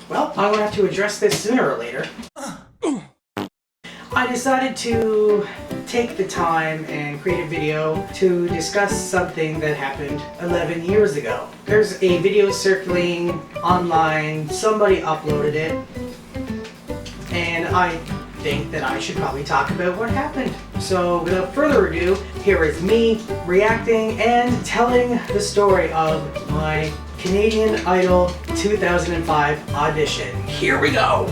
well, I'm gonna have to address this sooner or later. I decided to take the time and create a video to discuss something that happened 11 years ago. There's a video circulating online, somebody uploaded it, and I think that I should probably talk about what happened. So without further ado, here is me reacting and telling the story of my Canadian Idol 2005 audition. Here we go!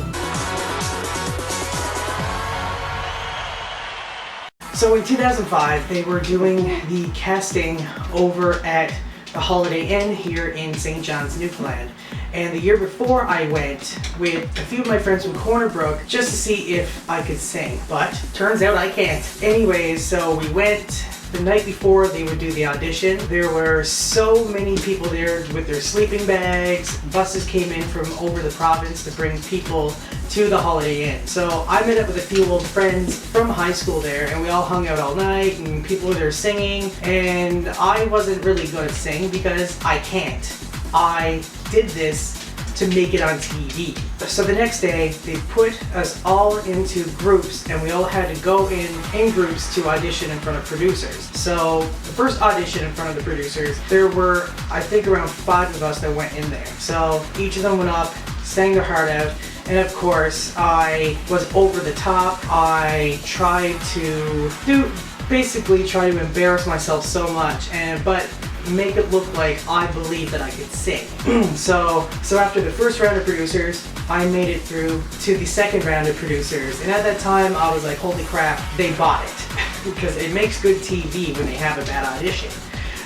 So in 2005, they were doing the casting over at the Holiday Inn here in St. John's, Newfoundland. And the year before I went with a few of my friends from Corner Brook just to see if I could sing, but turns out I can't. Anyways, so we went the night before they would do the audition. There were so many people there with their sleeping bags. Buses came in from over the province to bring people to the Holiday Inn. So I met up with a few old friends from high school there, and we all hung out all night, and people were there singing, and I wasn't really good at singing because I can't. I did this to make it on TV. So the next day, they put us all into groups, and we all had to go in groups to audition in front of producers. So the first audition in front of the producers, there were, I think, around 5 of us that went in there. So each of them went up, sang their heart out, and of course, I was over the top. I tried to basically try to embarrass myself so much, but make it look like I believed that I could sing. So after the first round of producers, I made it through to the second round of producers, and at that time I was like, holy crap, they bought it. Because it makes good TV when they have a bad audition.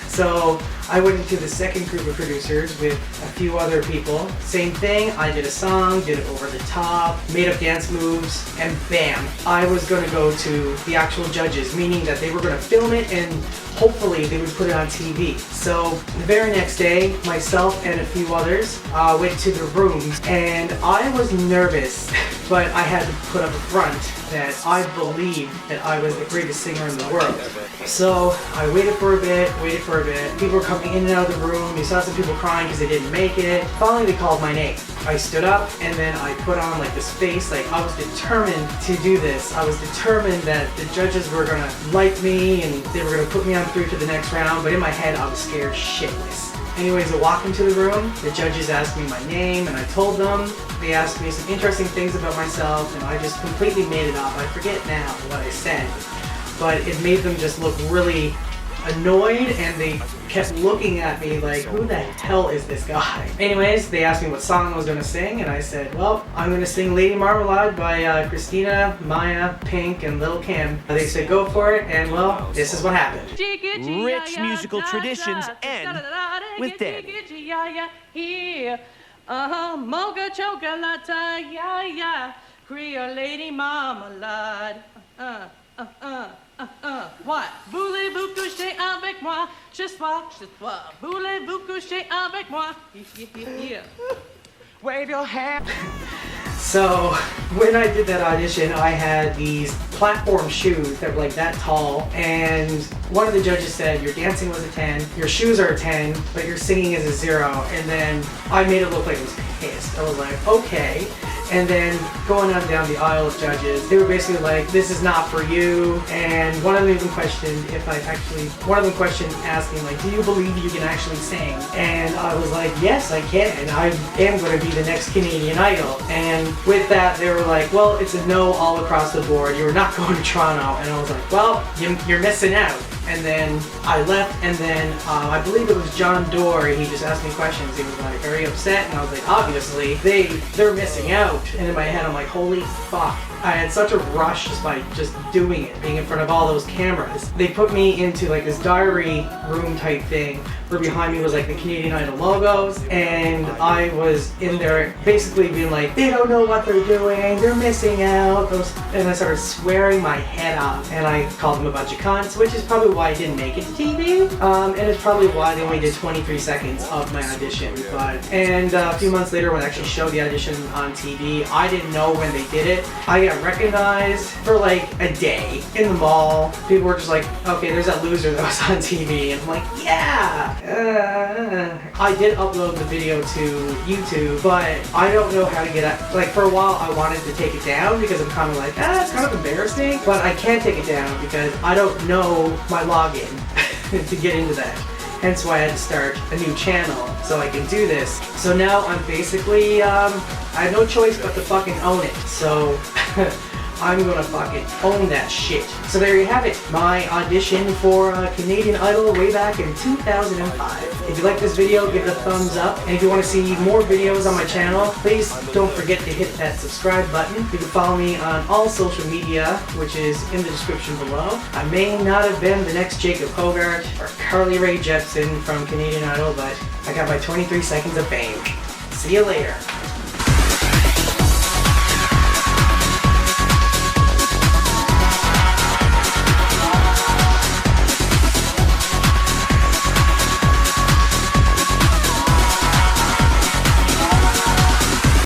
So I went into the second group of producers with a few other people. Same thing, I did a song, did it over the top, made up dance moves, and bam, I was going to go to the actual judges, meaning that they were going to film it and hopefully they would put it on TV. So the very next day, myself and a few others went to the rooms, and I was nervous, but I had to put up a front that I believed that I was the greatest singer in the world. So I waited for a bit. People were coming in and out of the room. You saw some people crying because they didn't make it. Finally, they called my name. I stood up, and then I put on like this face, like I was determined to do this. I was determined that the judges were gonna like me and they were gonna put me on through to the next round, but in my head I was scared shitless. Anyways, I walked into the room, the judges asked me my name, and I told them. They asked me some interesting things about myself, and I just completely made it up. I forget now what I said, but it made them just look really annoyed, and they kept looking at me like, who the hell is this guy? Anyways, they asked me what song I was gonna sing, and I said, well, I'm gonna sing Lady Marmalade by Christina, Maya, Pink, and Lil' Kim. They said, go for it, and well, this is what happened. Rich musical traditions end with Danny. Mocha chocolate, yeah, yeah, Creole Lady Marmalade, What? Voulez-vous coucher avec moi? Ce soir, voulez-vous coucher avec moi? Yeah. Wave your hand. So when I did that audition, I had these platform shoes that were like that tall, and one of the judges said, your dancing was a 10, your shoes are a 10, but your singing is a 0, and then I made it look like I was pissed. I was like, okay. And then going on down the aisle of judges, they were basically like, this is not for you. And one of them even questioned if I actually, one of them questioned asking like, do you believe you can actually sing? And I was like, yes, I can. I am going to be the next Canadian Idol. And with that, they were like, well, it's a no all across the board. You're not going to Toronto. And I was like, well, you're missing out. And then I left, and then I believe it was John Dory. He just asked me questions. He was like very upset, and I was like, obviously they're missing out. And in my head, I'm like, holy fuck. I had such a rush just by just doing it, being in front of all those cameras. They put me into like this diary room type thing where behind me was like the Canadian Idol logos, and I was in there basically being like, they don't know what they're doing, they're missing out. And I started swearing my head off, and I called them a bunch of cunts, which is probably probably why I didn't make it to TV, and it's probably why they only did 23 seconds of my audition. And a few months later, when they actually showed the audition on TV, I didn't know when they did it. I got recognized for like a day in the mall. People were just like, okay, there's that loser that was on TV, and I'm like, yeah. I did upload the video to YouTube, but I don't know how to get it. Like for a while, I wanted to take it down because I'm kind of like, it's kind of embarrassing, but I can't take it down because I don't know my login to get into that. Hence why I had to start a new channel so I can do this. So now I'm basically, I have no choice but to fucking own it. So I'm gonna fucking own that shit. So there you have it, my audition for Canadian Idol way back in 2005. If you like this video, give it a thumbs up. And if you want to see more videos on my channel, please don't forget to hit that subscribe button. You can follow me on all social media, which is in the description below. I may not have been the next Jacob Hogarth or Carly Rae Jepsen from Canadian Idol, but I got my 23 seconds of fame. See you later.